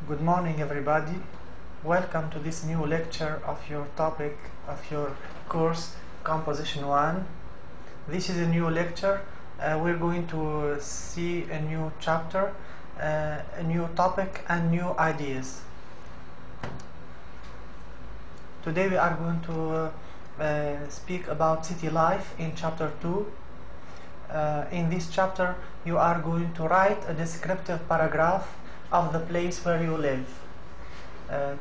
Good morning, everybody. Welcome to this new lecture of your topic of your course Composition 1. This is a new lecture. We're going to see a new chapter, a new topic and new ideas. Today we are going to speak about city life in chapter 2. In this chapter you are going to write a descriptive paragraph of the place where you live.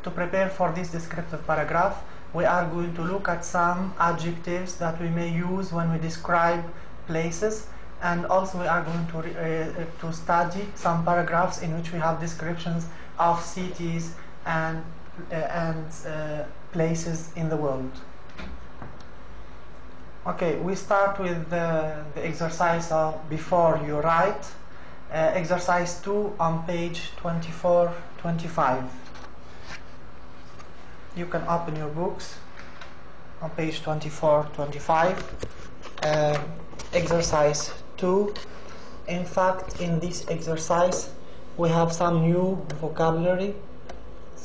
To prepare for this descriptive paragraph, we are going to look at some adjectives that we may use when we describe places, and also we are going to study some paragraphs in which we have descriptions of cities and places in the world. Okay, we start with the exercise of before you write. Exercise 2 on page 24-25. You can open your books on page 24-25. Exercise 2. In fact, in this exercise we have some new vocabulary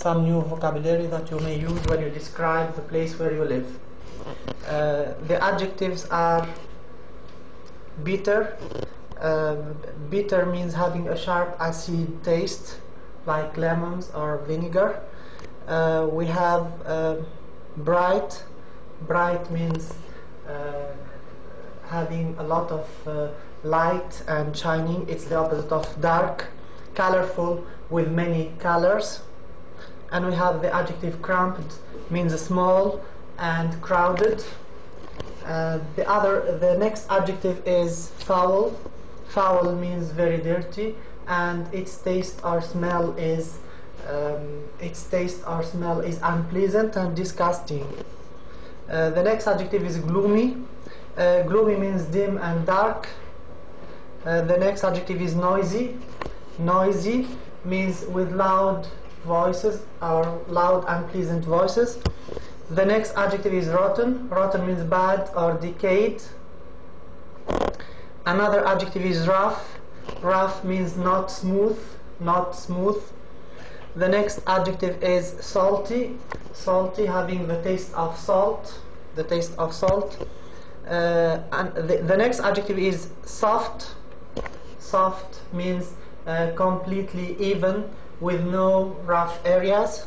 that you may use when you describe the place where you live. The adjectives are bitter. Bitter means having a sharp acid taste, like lemons or vinegar. We have bright. Bright means having a lot of light and shining. It's the opposite of dark. Colorful, with many colors. And we have the adjective cramped, means small and crowded. The next adjective is foul. Foul means very dirty, and its taste or smell is unpleasant and disgusting. The next adjective is gloomy. Gloomy means dim and dark. The next adjective is noisy. Noisy means with loud voices or loud unpleasant voices. The next adjective is rotten. Rotten means bad or decayed. Another adjective is rough. Rough means not smooth. Not smooth. The next adjective is salty. Salty, having the taste of salt. The taste of salt. And the next adjective is soft. Soft means completely even, with no rough areas.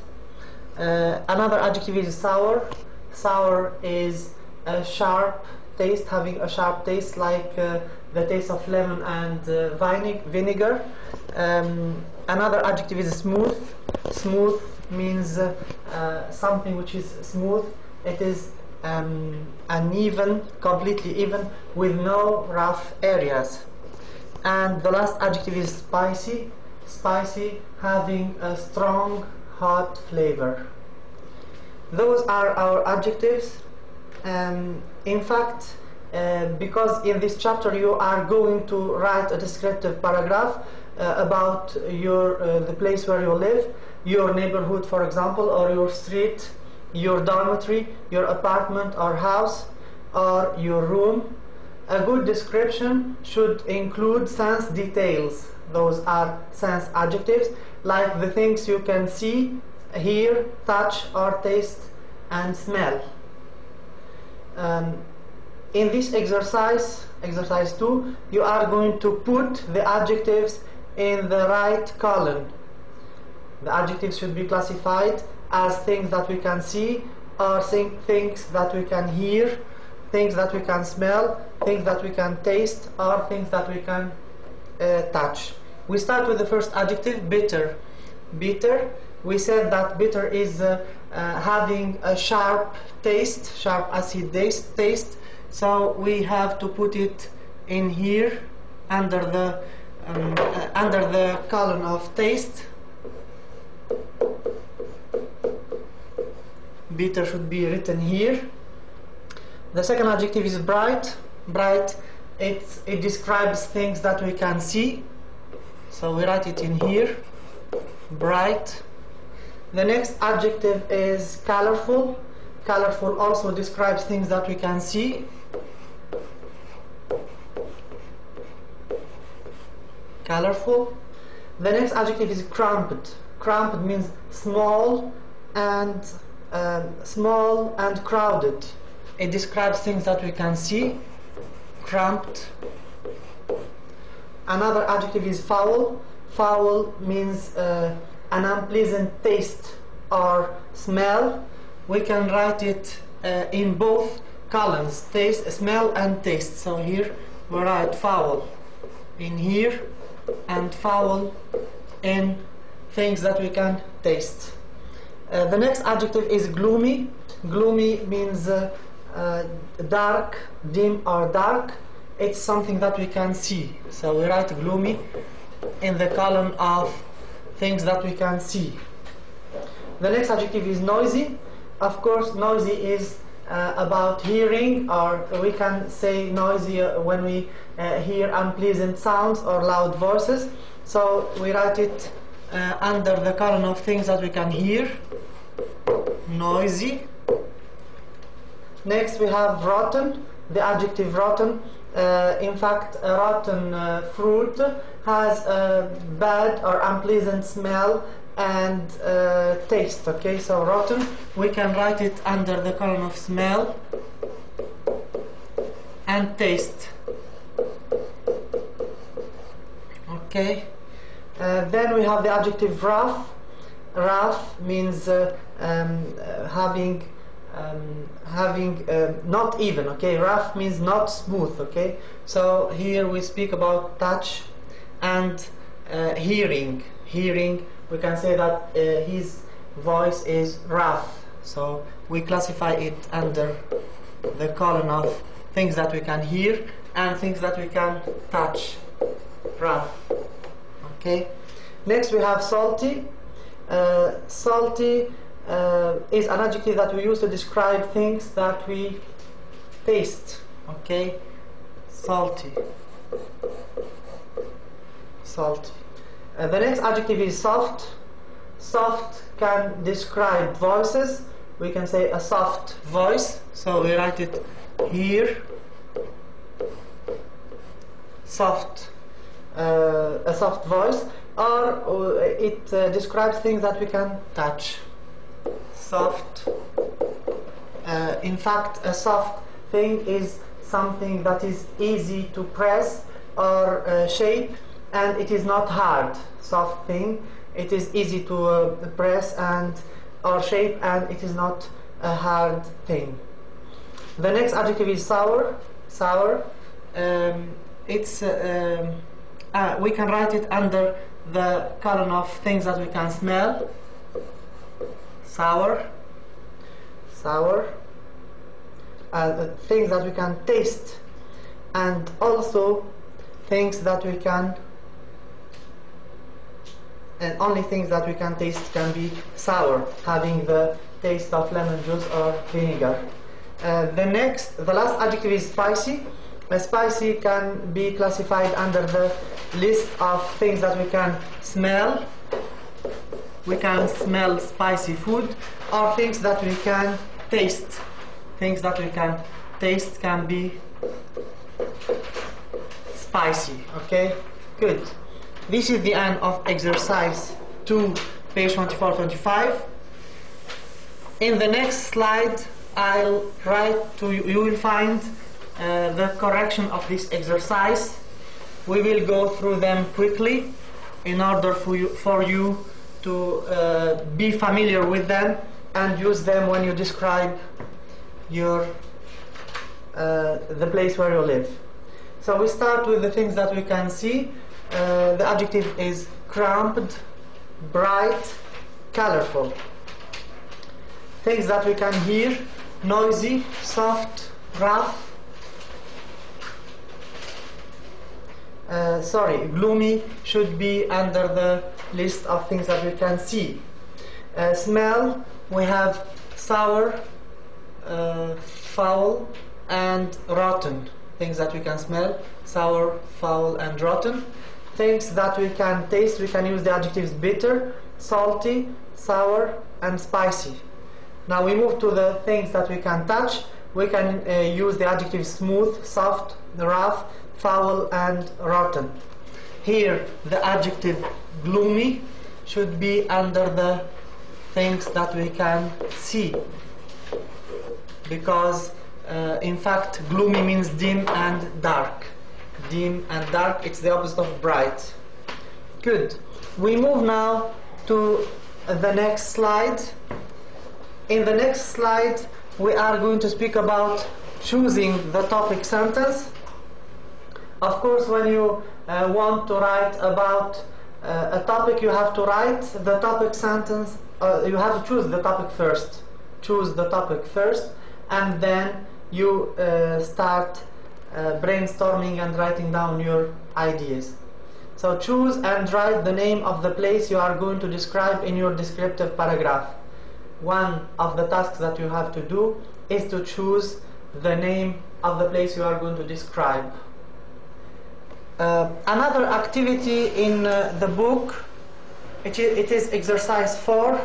Another adjective is sour. Sour is a sharp taste, having a sharp taste, like the taste of lemon and vinegar. Another adjective is smooth. Smooth means something which is smooth. It is uneven, completely even, with no rough areas. And the last adjective is spicy. Spicy, having a strong, hot flavor. Those are our adjectives. In fact, because in this chapter you are going to write a descriptive paragraph about the place where you live, your neighborhood, for example, or your street, your dormitory, your apartment or house, or your room. A good description should include sense details. Those are sense adjectives, like the things you can see, hear, touch, or taste and smell. In this exercise, exercise 2, you are going to put the adjectives in the right column. The adjectives should be classified as things that we can see, or things that we can hear, things that we can smell, things that we can taste, or things that we can touch. We start with the first adjective, bitter. Bitter, we said that bitter is having a sharp taste, sharp acid taste. So we have to put it in here under the column of taste. Bitter should be written here. The second adjective is bright. Bright, it describes things that we can see. So we write it in here. Bright. The next adjective is colorful. Colorful also describes things that we can see. Colorful. The next adjective is cramped. Cramped means small and crowded. It describes things that we can see. Cramped. Another adjective is foul. Foul means an unpleasant taste or smell. We can write it in both columns, taste, smell and taste. So here we write foul in here and foul in things that we can taste. The next adjective is gloomy. Gloomy means dark, dim or dark. It's something that we can see. So we write gloomy in the column of things that we can see. The next adjective is noisy. Of course, noisy is about hearing, or we can say noisy when we hear unpleasant sounds or loud voices. So we write it under the column of things that we can hear. Noisy. Next we have rotten. The adjective rotten. In fact, a rotten fruit has a bad or unpleasant smell and taste. Okay, so rotten, we can write it under the column of smell and taste. Okay, then we have the adjective rough. Rough means having not even. Okay, rough means not smooth. Okay, so here we speak about touch and hearing. We can say that his voice is rough, so we classify it under the column of things that we can hear and things that we can touch. Rough. Okay, next we have salty. Salty is an adjective that we use to describe things that we taste. Okay, salty. Salty. The next adjective is soft. Soft can describe voices. We can say a soft voice, so we write it here. Soft. A soft voice, or it describes things that we can touch. Soft. In fact, a soft thing is something that is easy to press or shape, and it is not hard. Soft thing, it is easy to press and or shape, and it is not a hard thing. The next adjective is sour. Sour. It's we can write it under the column of things that we can smell. Sour. Sour. Things that we can taste, and also things that we can, and only things that we can taste can be sour, having the taste of lemon juice or vinegar. The last adjective is spicy. Spicy can be classified under the list of things that we can smell. We can smell spicy food, or things that we can taste. Things that we can taste can be spicy. Okay, good. This is the end of exercise 2, page 24-25. In the next slide, I'll write to you. You will find the correction of this exercise. We will go through them quickly in order for you to be familiar with them and use them when you describe your the place where you live. So we start with the things that we can see. The adjective is cramped, bright, colorful. Things that we can hear: noisy, soft, rough. Gloomy should be under the list of things that we can see. Smell, we have sour, foul, and rotten. Things that we can smell: sour, foul, and rotten. Things that we can taste, we can use the adjectives bitter, salty, sour, and spicy. Now we move to the things that we can touch. We can use the adjectives smooth, soft, rough, foul, and rotten. Here the adjective gloomy. should be under the things that we can see, because in fact gloomy means dim and dark. Dim and dark, it's the opposite of bright. Good. We move now to the next slide. In the next slide we are going to speak about choosing the topic sentence. Of course, when you want to write about a topic, you have to write the topic sentence. You have to choose the topic first. Choose the topic first, and then you start brainstorming and writing down your ideas. So choose and write the name of the place you are going to describe in your descriptive paragraph. One of the tasks that you have to do is to choose the name of the place you are going to describe. Another activity in the book, it is exercise 4,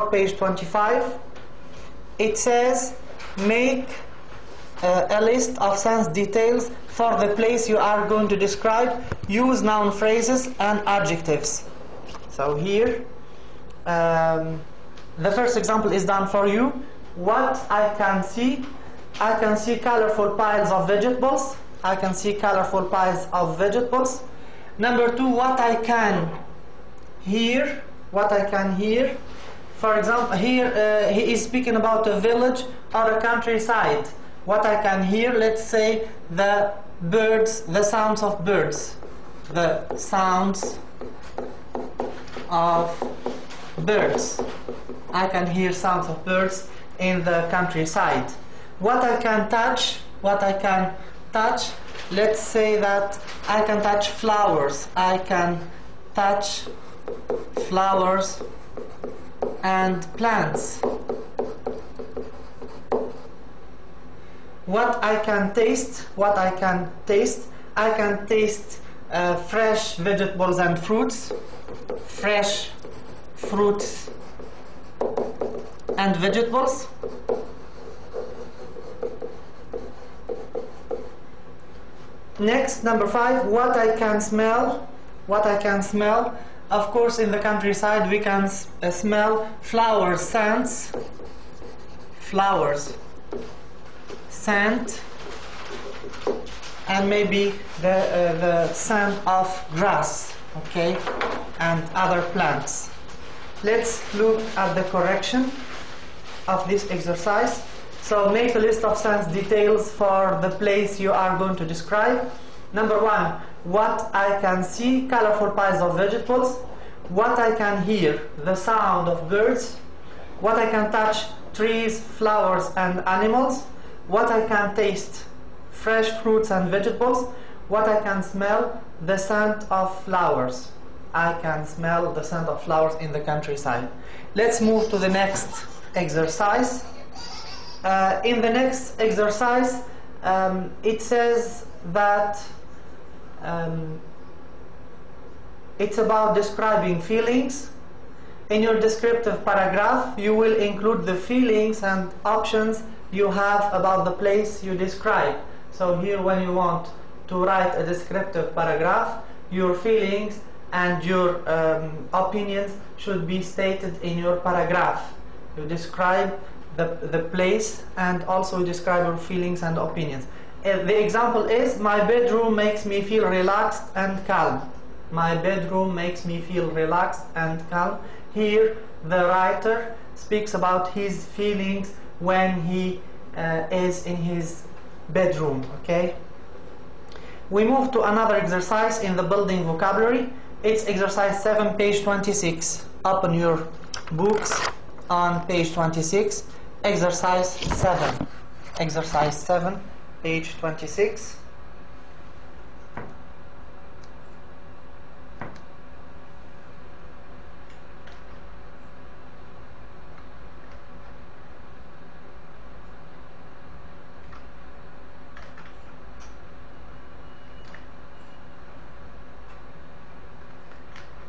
page 25. It says, make a list of sense details for the place you are going to describe. Use noun phrases and adjectives. So here, the first example is done for you. What I can see colorful piles of vegetables. I can see colorful piles of vegetables. Number 2, what I can hear. For example, here he is speaking about a village or a countryside. What I can hear, let's say the birds, the sounds of birds. The sounds of birds. I can hear sounds of birds in the countryside. What I can touch, let's say that I can touch flowers. I can touch flowers and plants. What I can taste, I can taste fresh vegetables and fruits. Fresh fruits and vegetables. Next, number 5, what I can smell. Of course, in the countryside we can smell flowers, scents, scent, and maybe the scent of grass, okay, and other plants. Let's look at the correction of this exercise. So make a list of sense details for the place you are going to describe. Number 1, what I can see, colorful piles of vegetables. What I can hear, the sound of birds. What I can touch, trees, flowers and animals. What I can taste, fresh fruits and vegetables. What I can smell, the scent of flowers. I can smell the scent of flowers in the countryside. Let's move to the next exercise. In the next exercise, it says that it's about describing feelings. In your descriptive paragraph, you will include the feelings and options you have about the place you describe. So here, when you want to write a descriptive paragraph, your feelings and your opinions should be stated in your paragraph. You describe the place and also describe your feelings and opinions. The example is, my bedroom makes me feel relaxed and calm. My bedroom makes me feel relaxed and calm. Here the writer speaks about his feelings when he is in his bedroom. Okay. We move to another exercise in the building vocabulary. It's exercise 7, page 26. Open your books on page 26. Exercise 7. Exercise 7, page 26.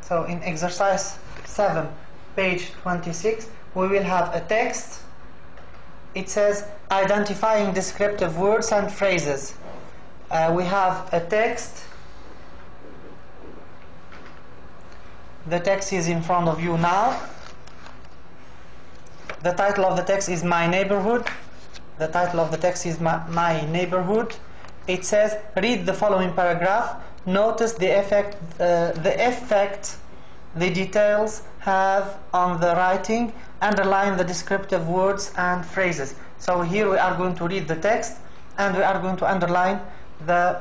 So in exercise 7, page 26, we will have a text. It says identifying descriptive words and phrases. We have a text. The text is in front of you now. The title of the text is My Neighborhood. The title of the text is My Neighborhood. It says, read the following paragraph. Notice the effect the details have on the writing. Underline the descriptive words and phrases. So here we are going to read the text and we are going to underline the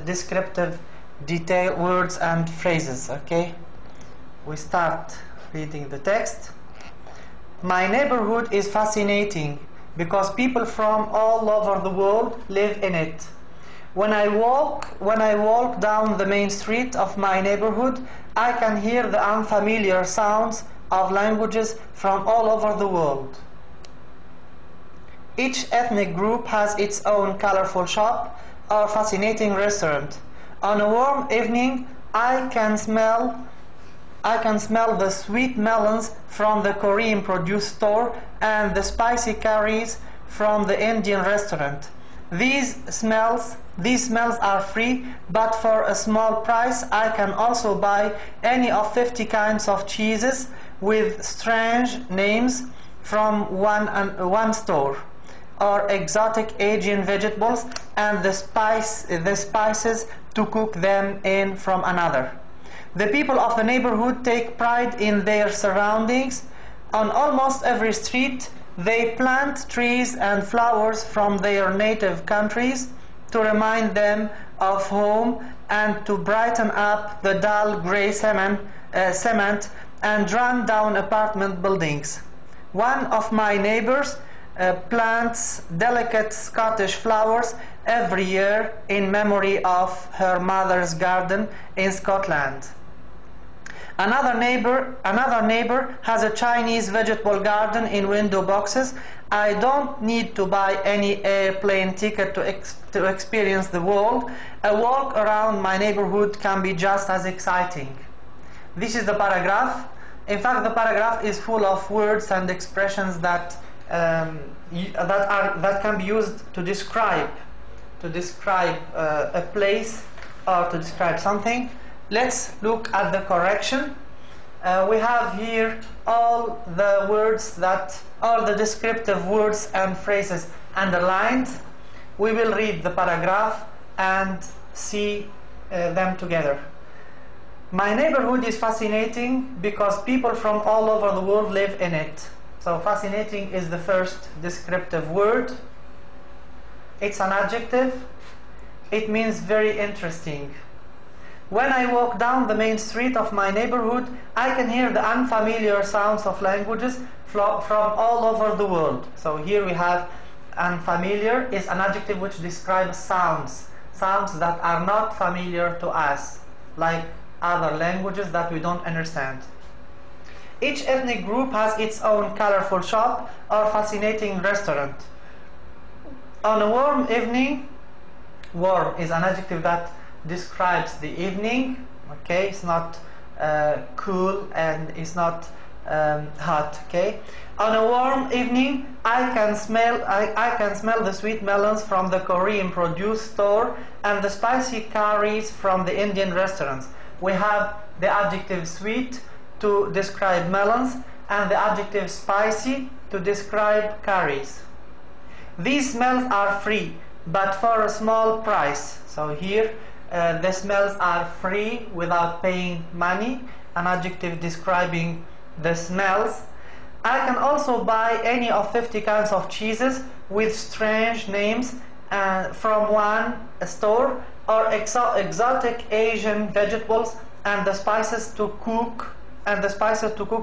descriptive detail words and phrases. Okay, we start reading the text. My neighborhood is fascinating because people from all over the world live in it. When I walk down the main street of my neighborhood, I can hear the unfamiliar sounds of languages from all over the world. Each ethnic group has its own colorful shop or fascinating restaurant. On a warm evening, I can smell the sweet melons from the Korean produce store and the spicy curries from the Indian restaurant. These smells are free, but for a small price I can also buy any of 50 kinds of cheeses with strange names from one store, or exotic Asian vegetables and the spices to cook them in from another. The people of the neighborhood take pride in their surroundings. On almost every street they plant trees and flowers from their native countries to remind them of home and to brighten up the dull grey cement and run down apartment buildings. One of my neighbors plants delicate Scottish flowers every year in memory of her mother's garden in Scotland. Another neighbor has a Chinese vegetable garden in window boxes. I don't need to buy any airplane ticket to experience the world. A walk around my neighborhood can be just as exciting. This is the paragraph. In fact, the paragraph is full of words and expressions that can be used to describe a place or to describe something. Let's look at the correction. We have here all the descriptive words and phrases underlined. We will read the paragraph and see them together. My neighborhood is fascinating because people from all over the world live in it. So fascinating is the first descriptive word. It's an adjective. It means very interesting. When I walk down the main street of my neighborhood, I can hear the unfamiliar sounds of languages from all over the world. So here we have unfamiliar is an adjective which describes sounds that are not familiar to us, like other languages that we don't understand. Each ethnic group has its own colorful shop or fascinating restaurant. On a warm evening, warm is an adjective that describes the evening. Okay, it's not cool and it's not hot. Okay, on a warm evening, I can smell the sweet melons from the Korean produce store and the spicy curries from the Indian restaurants. We have the adjective sweet to describe melons and the adjective spicy to describe curries. These smells are free, but for a small price. So here the smells are free without paying money, an adjective describing the smells. I can also buy any of 50 kinds of cheeses with strange names from one store, or exotic Asian vegetables and the spices to cook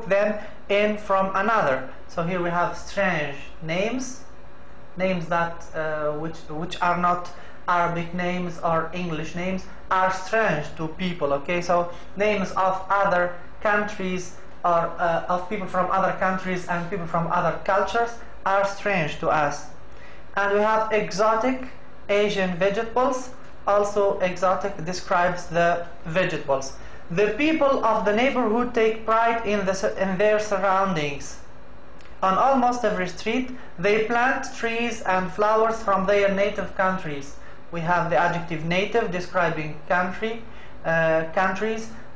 them in from another. So here we have strange names that which are not Arabic names or English names, are strange to people. Okay, so names of other countries or of people from other countries and people from other cultures are strange to us. And we have exotic Asian vegetables. Also exotic describes the vegetables. The people of the neighborhood take pride in their surroundings. On almost every street they plant trees and flowers from their native countries. We have the adjective native describing countries.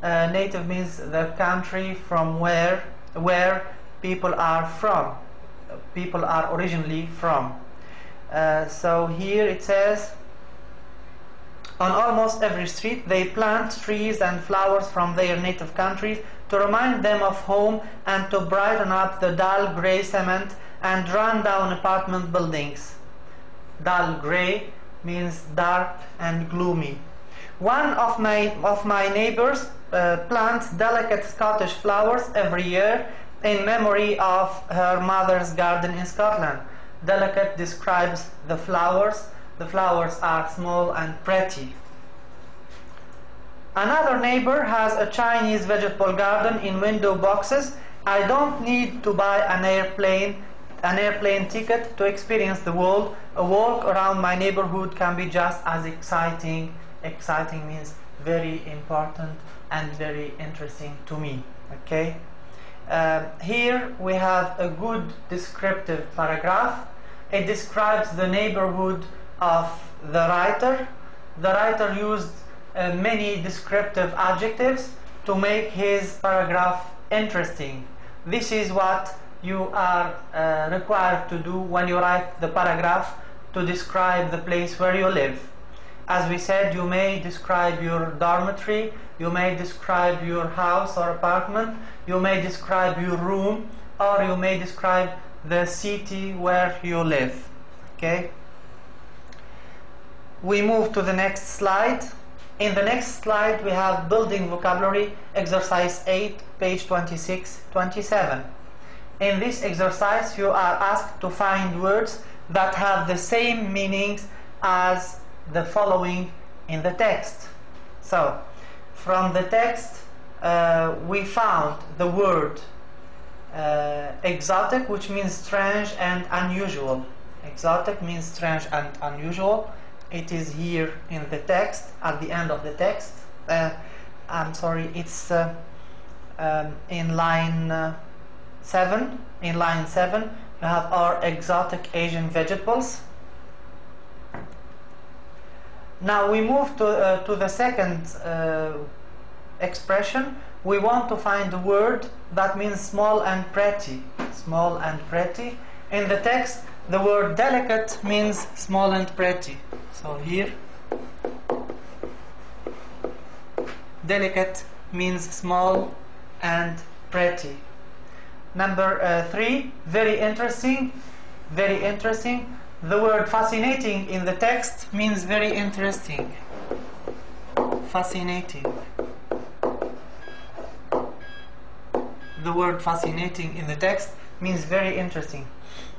Native means the country from where people are from. People are originally from. So here it says, on almost every street they plant trees and flowers from their native countries to remind them of home and to brighten up the dull grey cement and run down apartment buildings. Dull grey means dark and gloomy. One of my neighbors plants delicate Scottish flowers every year in memory of her mother's garden in Scotland. Delicate describes the flowers. The flowers are small and pretty. Another neighbor has a Chinese vegetable garden in window boxes. I don't need to buy an airplane ticket to experience the world. A walk around my neighborhood can be just as exciting. Exciting means very important and very interesting to me. Okay. Here we have a good descriptive paragraph. It describes the neighborhood of the writer. The writer used many descriptive adjectives to make his paragraph interesting. This is what you are required to do when you write the paragraph to describe the place where you live. As we said, you may describe your dormitory, you may describe your house or apartment, you may describe your room, or you may describe the city where you live. Okay? We move to the next slide. In the next slide we have building vocabulary, exercise 8, page 26-27. In this exercise you are asked to find words that have the same meanings as the following in the text. So, from the text we found the word exotic, which means strange and unusual. Exotic means strange and unusual. It is here in the text, at the end of the text. I'm sorry, it's in line 7. In line 7 you have our exotic Asian vegetables. Now we move to the second expression. We want to find a word that means small and pretty. Small and pretty. In the text, the word delicate means small and pretty. So here, delicate means small and pretty. Number 3, very interesting. Very interesting. The word fascinating in the text means very interesting. Fascinating. The word fascinating in the text means very interesting.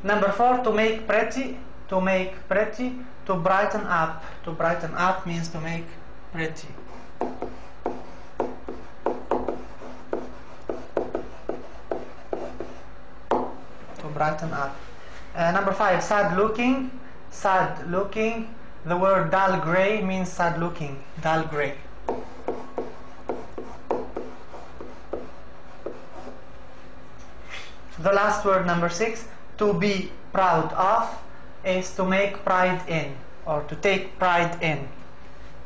Number 4, to make pretty. To make pretty. To brighten up. To brighten up means to make pretty. To brighten up. Number 5, sad looking. Sad looking. The word dull grey means sad looking. Dull grey. The last word, number 6, to be proud of, is to make pride in, or to take pride in.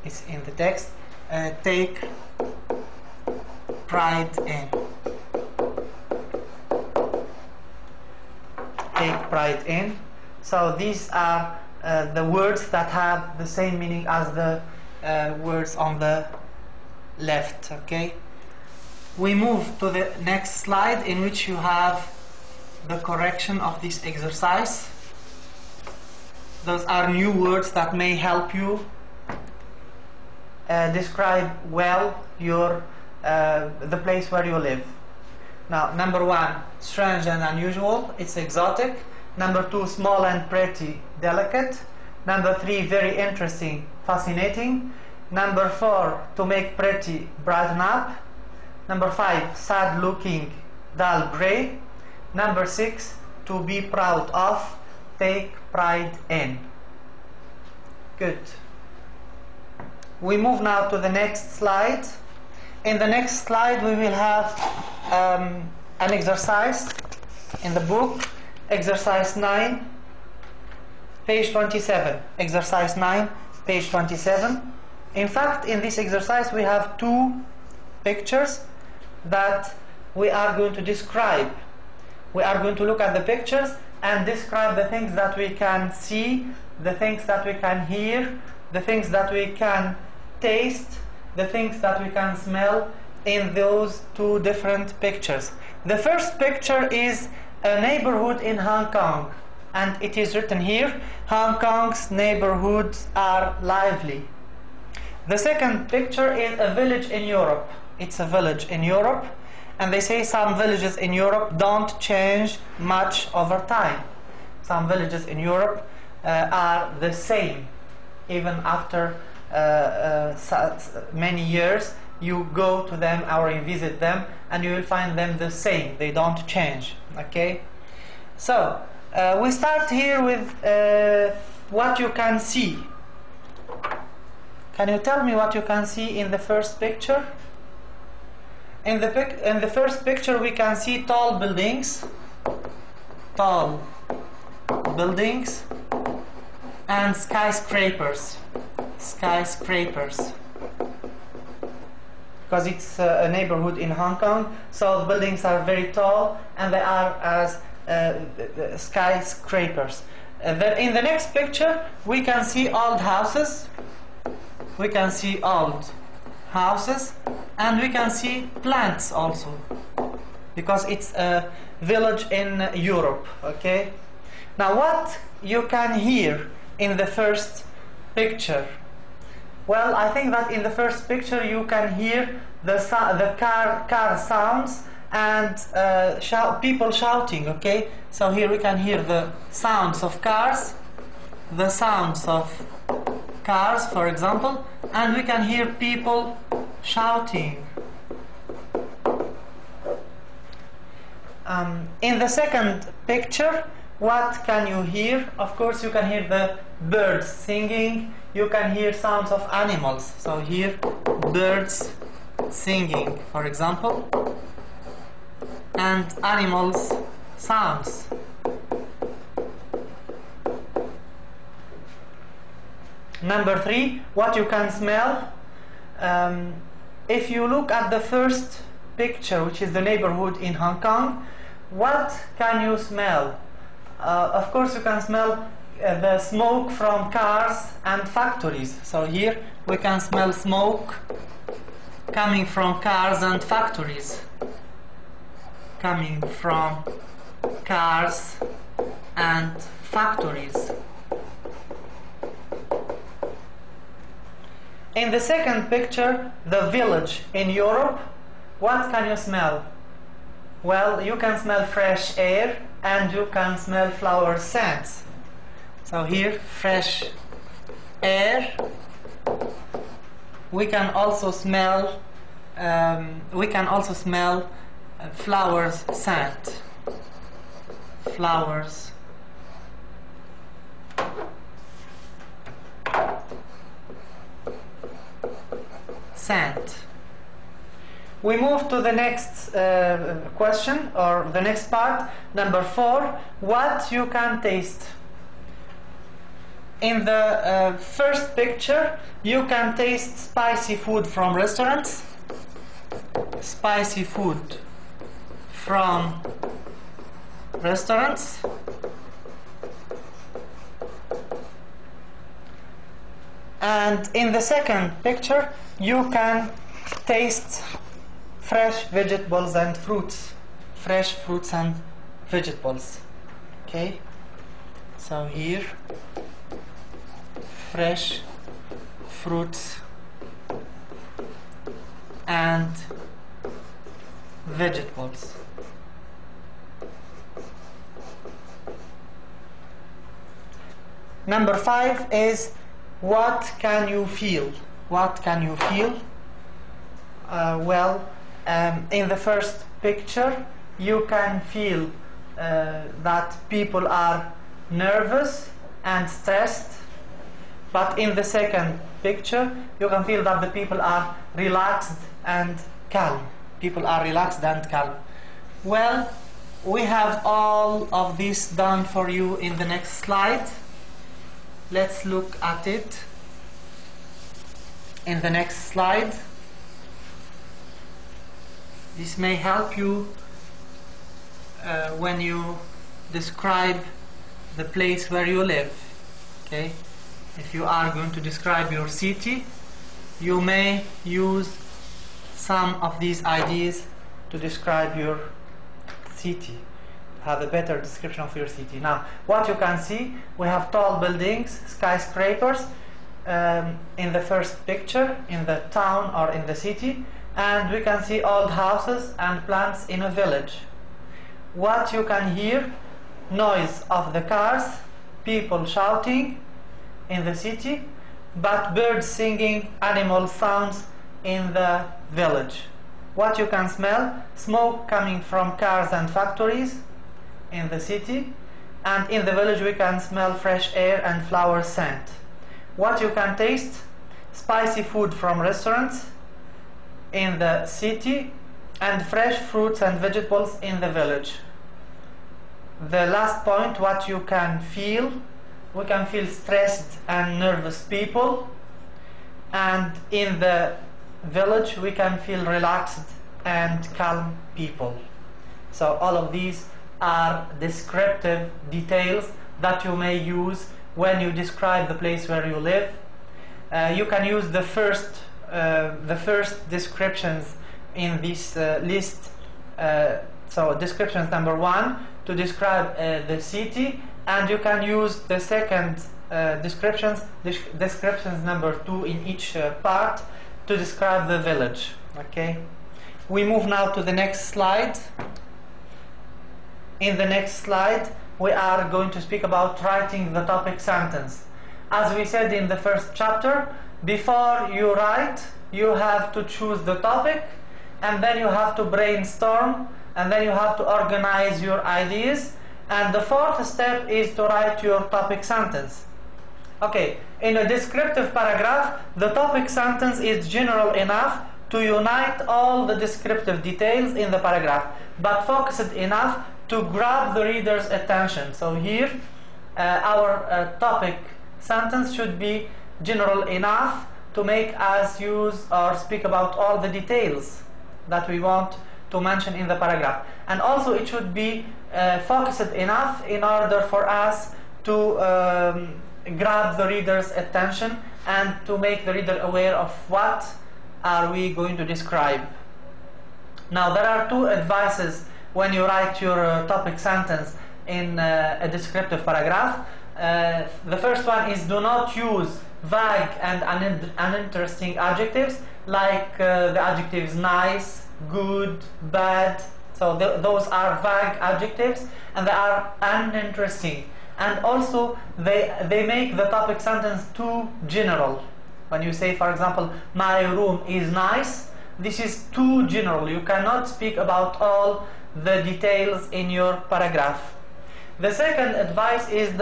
It's in the text. Take pride in. Take pride in. So these are the words that have the same meaning as the words on the left. Okay. We move to the next slide, in which you have the correction of this exercise. Those are new words that may help you describe well your the place where you live. Now, number 1, strange and unusual, it's exotic. Number 2, small and pretty, delicate. Number 3, very interesting, fascinating. Number 4, to make pretty, brighten up. Number 5, sad looking, dull grey. Number 6, to be proud of, take pride in. Good. We move now to the next slide. In the next slide we will have an exercise in the book, exercise 9, page 27. Exercise 9, page 27. In fact, in this exercise we have two pictures that we are going to describe. We are going to look at the pictures and describe the things that we can see, the things that we can hear, the things that we can taste, the things that we can smell in those two different pictures. The first picture is a neighborhood in Hong Kong, and it is written here, Hong Kong's neighborhoods are lively. The second picture is a village in Europe. It's a village in Europe, and they say some villages in Europe don't change much over time. Some villages in Europe are the same even after many years. You go to them or you visit them and you will find them the same. They don't change. Okay, so we start here with what you can see. Can you tell me what you can see in the first picture? In the first picture we can see tall buildings and skyscrapers, because it's a neighborhood in Hong Kong, so the buildings are very tall and they are as skyscrapers. In the next picture we can see old houses, and we can see plants also, because it's a village in Europe. Okay, now what you can hear in the first picture? Well, I think that in the first picture you can hear the car sounds and people shouting. Okay, so here we can hear the sounds of cars, for example, and we can hear people shouting. In the second picture, what can you hear? Of course, you can hear the birds singing. You can hear sounds of animals. So here, birds singing, for example, and animals sounds. Number 3, what you can smell. If you look at the first picture, which is the neighborhood in Hong Kong, what can you smell? Of course, you can smell the smoke from cars and factories. So here we can smell smoke coming from cars and factories. In the second picture, the village in Europe, what can you smell? Well, you can smell fresh air and you can smell flower scents. So here, fresh air. We can also smell flowers scent. Flowers. Scent. We move to the next question, or the next part, number 4. What you can taste. In the first picture, you can taste spicy food from restaurants. And in the second picture, you can taste fresh vegetables and fruits. Okay, so here, fresh fruits and vegetables. Number 5 is, what can you feel? In the first picture, you can feel that people are nervous and stressed. But in the second picture, you can feel that the people are relaxed and calm. Well, we have all of this done for you in the next slide. Let's look at it in the next slide. This may help you when you describe the place where you live. Okay, if you are going to describe your city, you may use some of these ideas to describe your city, have a better description of your city. Now, what you can see, we have tall buildings, skyscrapers in the first picture, in the town or in the city, and we can see old houses and plants in a village. What you can hear, noise of the cars, people shouting in the city, but birds singing, animal sounds in the village. What you can smell, smoke coming from cars and factories in the city, and in the village we can smell fresh air and flower scent. What you can taste, spicy food from restaurants in the city, and fresh fruits and vegetables in the village. The last point, what you can feel, we can feel stressed and nervous people, and in the village we can feel relaxed and calm people. So all of these are descriptive details that you may use when you describe the place where you live. You can use the first descriptions in this list. So descriptions number 1 to describe the city, and you can use the second descriptions number 2 in each part to describe the village. Okay, we move now to the next slide. In the next slide we are going to speak about writing the topic sentence. As we said in the first chapter, before you write you have to choose the topic, and then you have to brainstorm, and then you have to organize your ideas, and the fourth step is to write your topic sentence. Okay, in a descriptive paragraph, the topic sentence is general enough to unite all the descriptive details in the paragraph, but focused enough to grab the reader's attention. So here, our topic sentence should be general enough to make us use or speak about all the details that we want to mention in the paragraph, and also it should be focused enough in order for us to grab the reader's attention and to make the reader aware of what are we going to describe. Now, there are 2 advices when you write your topic sentence in a descriptive paragraph. The first one is, do not use vague and uninteresting adjectives like the adjectives nice, good, bad. So those are vague adjectives and they are uninteresting, and also they make the topic sentence too general. When you say, for example, my room is nice, this is too general. You cannot speak about all the details in your paragraph. The second advice is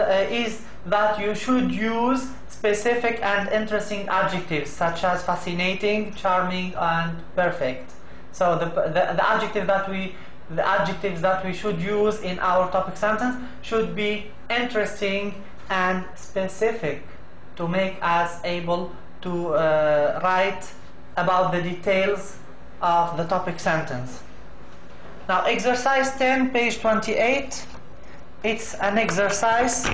that you should use specific and interesting adjectives such as fascinating, charming, and perfect. So the adjectives that we should use in our topic sentence should be interesting and specific to make us able to write about the details of the topic sentence. Now, exercise 10, page 28. It's an exercise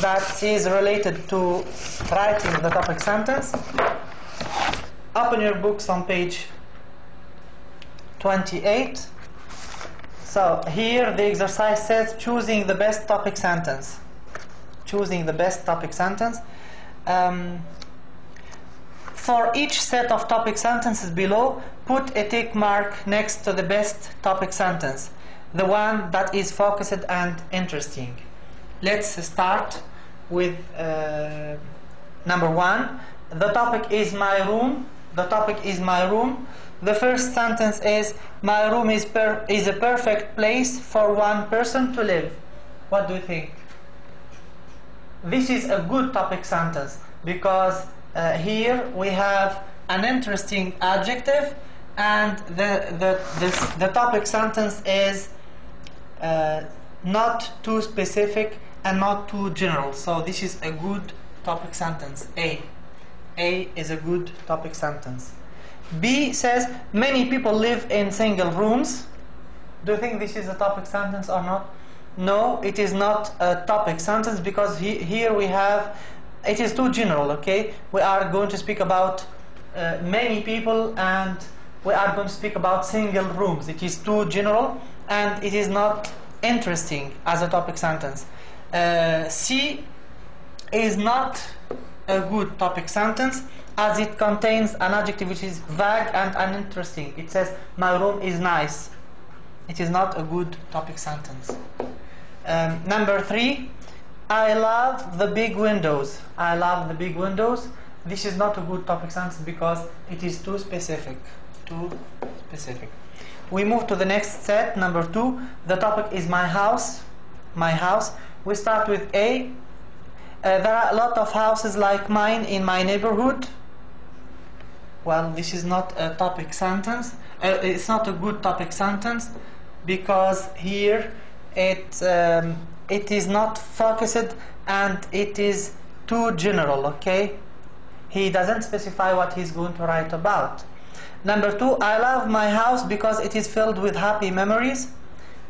that is related to writing the topic sentence. Open your books on page 28. So here the exercise says choosing the best topic sentence. Choosing the best topic sentence. For each set of topic sentences below, put a tick mark next to the best topic sentence, the one that is focused and interesting. Let's start with number 1. The topic is my room. The topic is my room. The first sentence is, my room is a perfect place for one person to live. What do you think? This is a good topic sentence because here we have an interesting adjective, and the topic sentence is not too specific and not too general. So this is a good topic sentence. A is a good topic sentence. B says many people live in single rooms. Do you think this is a topic sentence or not? No, it is not a topic sentence, because here we have, it is too general, okay? We are going to speak about many people, and we are going to speak about single rooms. It is too general and it is not interesting as a topic sentence. C is not a good topic sentence, as it contains an adjective which is vague and uninteresting. It says my room is nice. It is not a good topic sentence. Number 3, I love the big windows. I love the big windows. This is not a good topic sentence because it is too specific. Too specific. We move to the next set, number 2. The topic is my house. My house. We start with A. There are a lot of houses like mine in my neighborhood. Well, this is not a topic sentence. It's not a good topic sentence because here it is not focused and it is too general, okay? He doesn't specify what he's going to write about. Number 2, I love my house because it is filled with happy memories.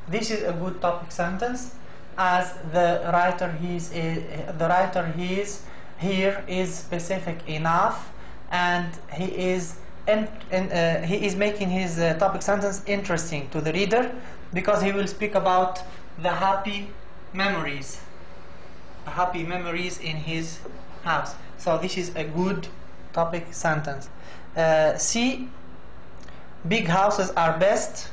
This is a good topic sentence, as the writer here is specific enough, and he is making his topic sentence interesting to the reader, because he will speak about the happy memories in his house. So this is a good topic sentence. C, big houses are best.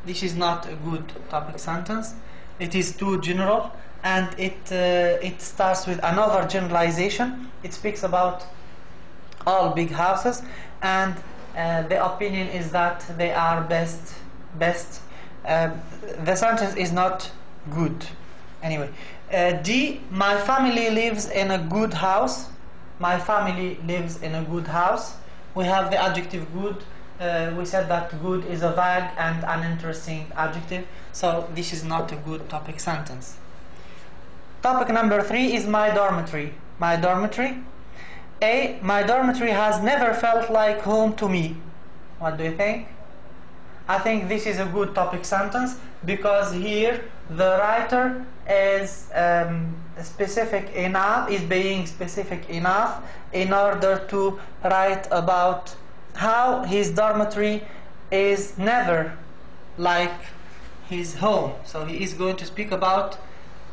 This is not a good topic sentence. It is too general, and it starts with another generalization. It speaks about all big houses, and the opinion is that they are best. The sentence is not good. Anyway, D, my family lives in a good house. My family lives in a good house. We have the adjective good. We said that good is a vague and uninteresting adjective, so this is not a good topic sentence. Topic number 3 is my dormitory. My dormitory. A, my dormitory has never felt like home to me. What do you think? I think this is a good topic sentence because here the writer is being specific enough in order to write about how his dormitory is never like his home. So he is going to speak about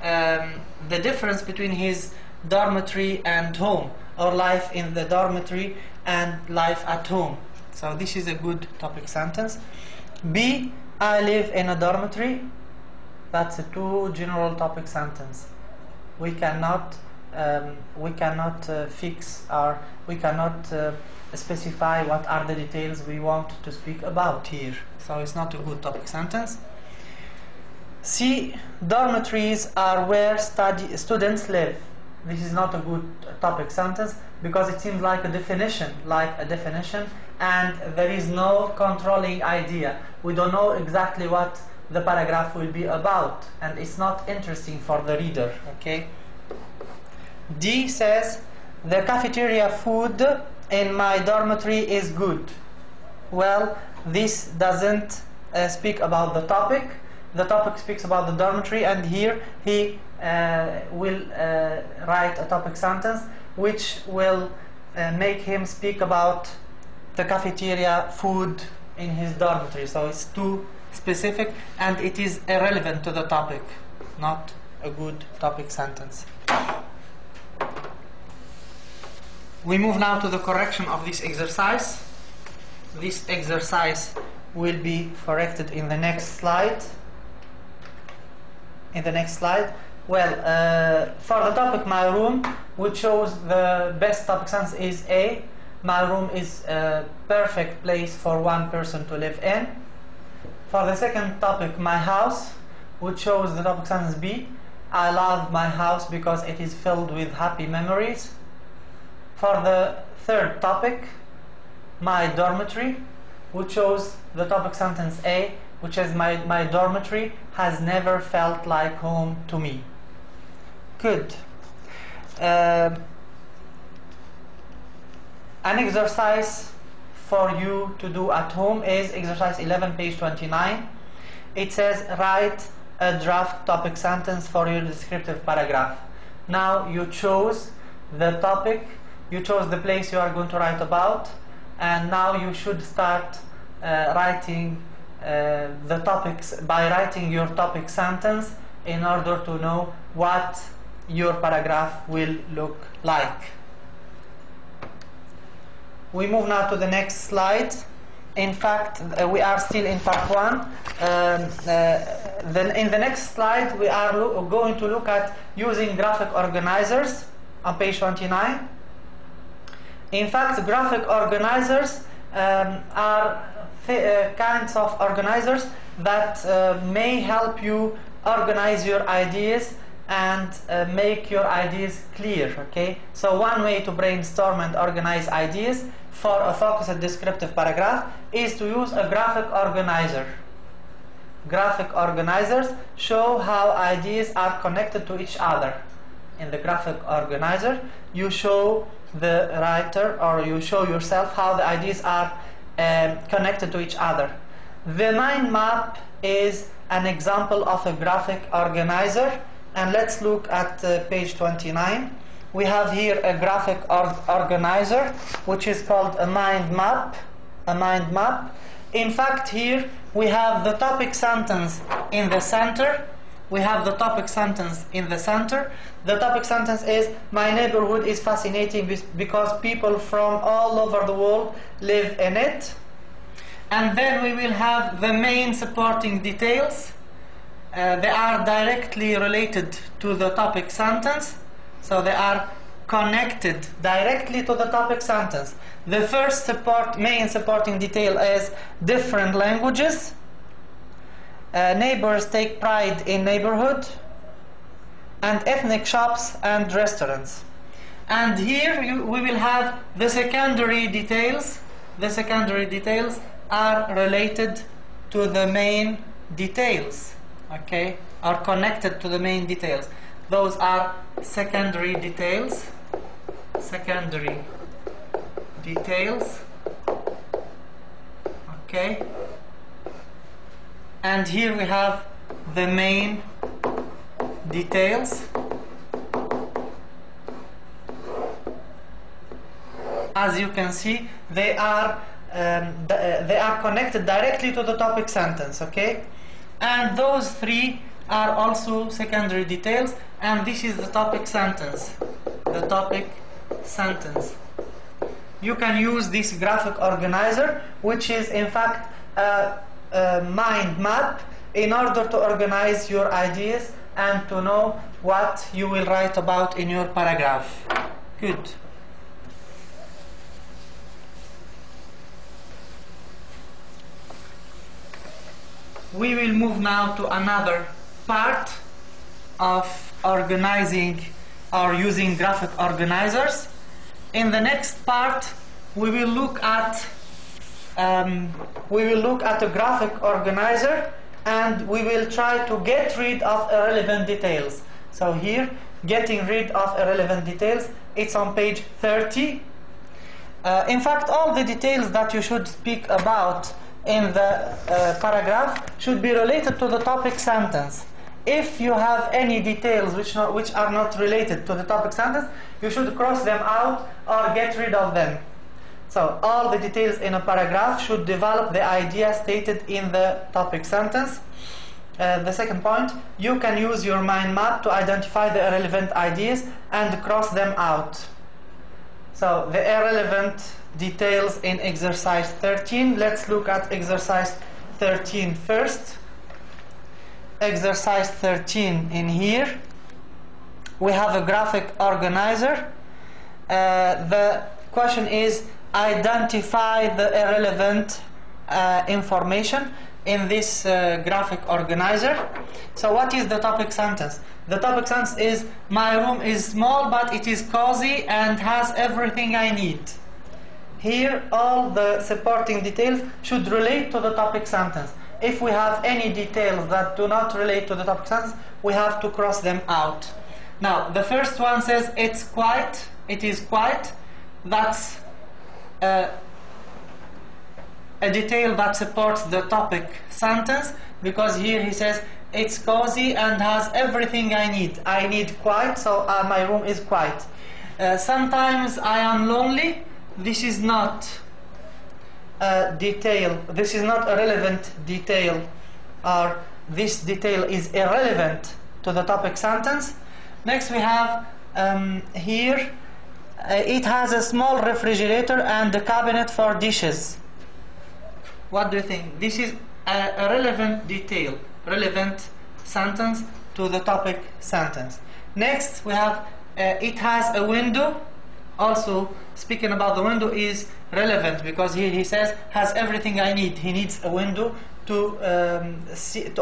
the difference between his dormitory and home, or life in the dormitory and life at home. So this is a good topic sentence. B, I live in a dormitory. That's a too general topic sentence. We cannot specify what are the details we want to speak about here. So it's not a good topic sentence. C, dormitories are where students live. This is not a good topic sentence because it seems like a definition, and there is no controlling idea. We don't know exactly what the paragraph will be about, and it's not interesting for the reader, okay? D says, the cafeteria food in my dormitory is good. Well, this doesn't speak about the topic. The topic speaks about the dormitory, and here he will write a topic sentence which will make him speak about the cafeteria food in his dormitory. So it's too specific and it is irrelevant to the topic. Not a good topic sentence. We move now to the correction of this exercise. This exercise will be corrected in the next slide. Well, for the topic my room, we chose the best topic sentence is A. My room is a perfect place for one person to live in. For the second topic, my house, we chose the topic sentence B. I love my house because it is filled with happy memories. For the third topic, my dormitory, we chose the topic sentence A, which is my dormitory has never felt like home to me. Good. An exercise for you to do at home is exercise 11, page 29. It says write a draft topic sentence for your descriptive paragraph. Now you chose the topic, you chose the place you are going to write about, and now you should start writing the topics by writing your topic sentence in order to know what your paragraph will look like. We move now to the next slide. In fact, we are still in part 1. Then in the next slide, we are going to look at using graphic organizers on page 29. In fact, graphic organizers are kinds of organizers that may help you organize your ideas and make your ideas clear. Okay, so one way to brainstorm and organize ideas for a focused descriptive paragraph is to use a graphic organizer. Graphic organizers show how ideas are connected to each other. In the graphic organizer, you show the writer, or you show yourself, how the ideas are connected to each other. The mind map is an example of a graphic organizer, and let's look at page 29. We have here a graphic organizer which is called a mind map. A mind map. In fact, here we have the topic sentence in the center. We have the topic sentence in the center. The topic sentence is, my neighborhood is fascinating because people from all over the world live in it. And then we will have the main supporting details. They are directly related to the topic sentence, so they are connected directly to the topic sentence. The first main supporting detail is different languages. Neighbors take pride in neighborhood, and ethnic shops and restaurants. And here we will have the secondary details. The secondary details are related to the main details, okay, are connected to the main details. Those are secondary details. Secondary details, okay. And here we have the main details. As you can see, they are connected directly to the topic sentence, okay. And those three are also secondary details, and this is the topic sentence. The topic sentence. You can use this graphic organizer, which is in fact a mind map, in order to organize your ideas and to know what you will write about in your paragraph. Good. We will move now to another part of organizing or using graphic organizers. In the next part, we will look at a graphic organizer, and we will try to get rid of irrelevant details. So here, getting rid of irrelevant details, it's on page 30. In fact, all the details that you should speak about in the paragraph should be related to the topic sentence. If you have any details which are not related to the topic sentence, you should cross them out or get rid of them. So all the details in a paragraph should develop the idea stated in the topic sentence. The second point, you can use your mind map to identify the irrelevant ideas and cross them out. So the irrelevant details in exercise 13. Let's look at exercise 13 first. Exercise 13, in here we have a graphic organizer. The question is, identify the irrelevant information in this graphic organizer. So what is the topic sentence? The topic sentence is, my room is small but it is cozy and has everything I need. Here all the supporting details should relate to the topic sentence. If we have any details that do not relate to the topic sentence, we have to cross them out. Now, the first one says, it's quiet, it is quiet. That's a detail that supports the topic sentence, because here he says it's cozy and has everything I need. I need quiet, so my room is quiet. Sometimes I am lonely. This is not a detail. This is not a relevant detail, or this detail is irrelevant to the topic sentence. Next we have here, it has a small refrigerator and a cabinet for dishes. What do you think? This is a relevant detail, relevant sentence to the topic sentence. Next we have it has a window. Also speaking about the window is relevant, because here he says has everything I need. He needs a window to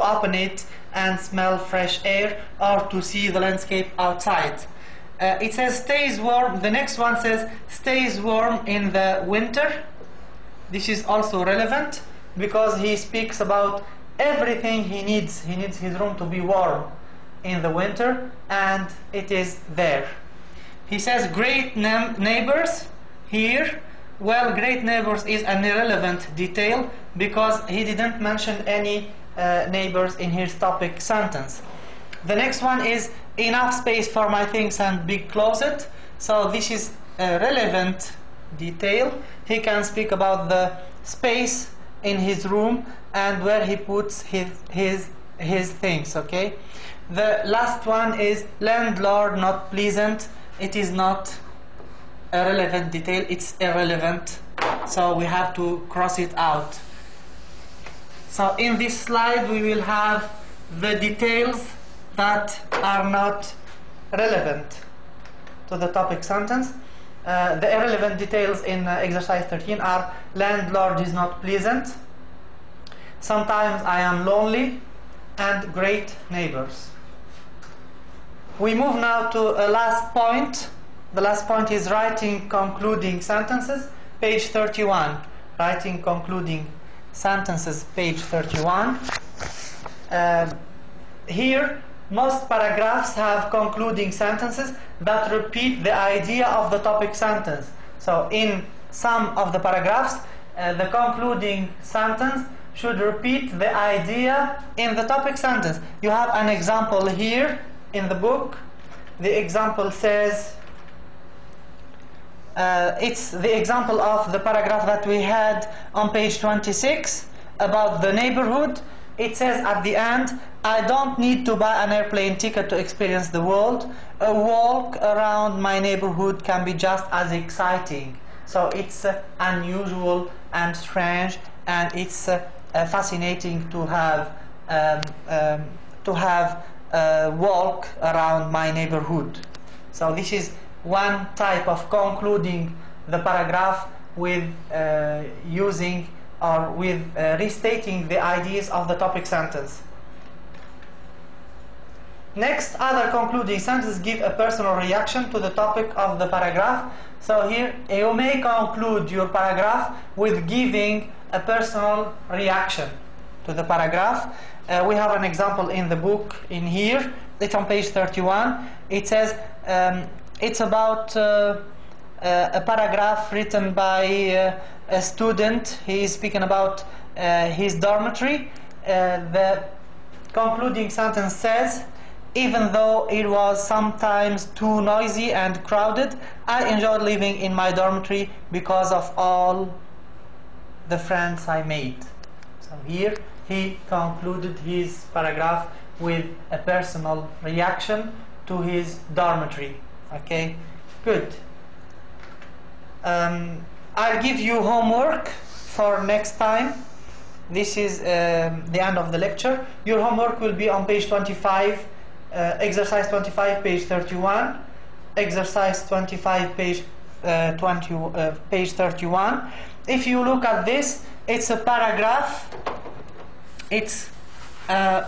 open it and smell fresh air, or to see the landscape outside. It says stays warm. The next one says stays warm in the winter. This is also relevant, because he speaks about everything he needs. He needs his room to be warm in the winter, and it is there. He says great neighbors here. Well, great neighbors is an irrelevant detail, because he didn't mention any neighbors in his topic sentence. The next one is enough space for my things and big closet. So this is a relevant detail. He can speak about the space in his room and where he puts his things. Okay. The last one is landlord not pleasant. It is not a relevant detail, it's irrelevant, so we have to cross it out. So in this slide we will have the details that are not relevant to the topic sentence. The irrelevant details in exercise 13 are landlord is not pleasant, sometimes I am lonely, and great neighbors. We move now to a last point. The last point is writing concluding sentences, page 31. Writing concluding sentences, page 31. Here, most paragraphs have concluding sentences that repeat the idea of the topic sentence. So in some of the paragraphs, the concluding sentence should repeat the idea in the topic sentence. You have an example here in the book. The example says, it's the example of the paragraph that we had on page 26 about the neighborhood. It says at the end, I don't need to buy an airplane ticket to experience the world. A walk around my neighborhood can be just as exciting. So it's unusual and strange, and it's fascinating to have walk around my neighborhood. So this is one type of concluding the paragraph with using or with restating the ideas of the topic sentence. Next, other concluding sentences give a personal reaction to the topic of the paragraph. So here you may conclude your paragraph with giving a personal reaction to the paragraph. We have an example in the book in here. It's on page 31. It says it's about a paragraph written by a student. He is speaking about his dormitory. The concluding sentence says, even though it was sometimes too noisy and crowded, I enjoyed living in my dormitory because of all the friends I made. So here he concluded his paragraph with a personal reaction to his dormitory. Okay, good. I'll give you homework for next time. This is the end of the lecture. Your homework will be on page 25, exercise 25, page 31, exercise 25, page 31. If you look at this, it's a paragraph. It's a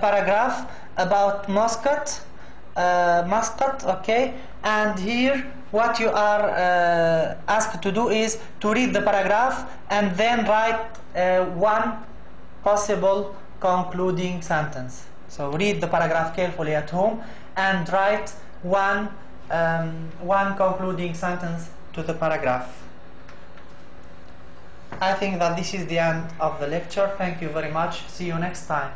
paragraph about Muscat. Okay, and here what you are asked to do is to read the paragraph and then write one possible concluding sentence. So read the paragraph carefully at home and write one concluding sentence to the paragraph. I think that this is the end of the lecture. Thank you very much. See you next time.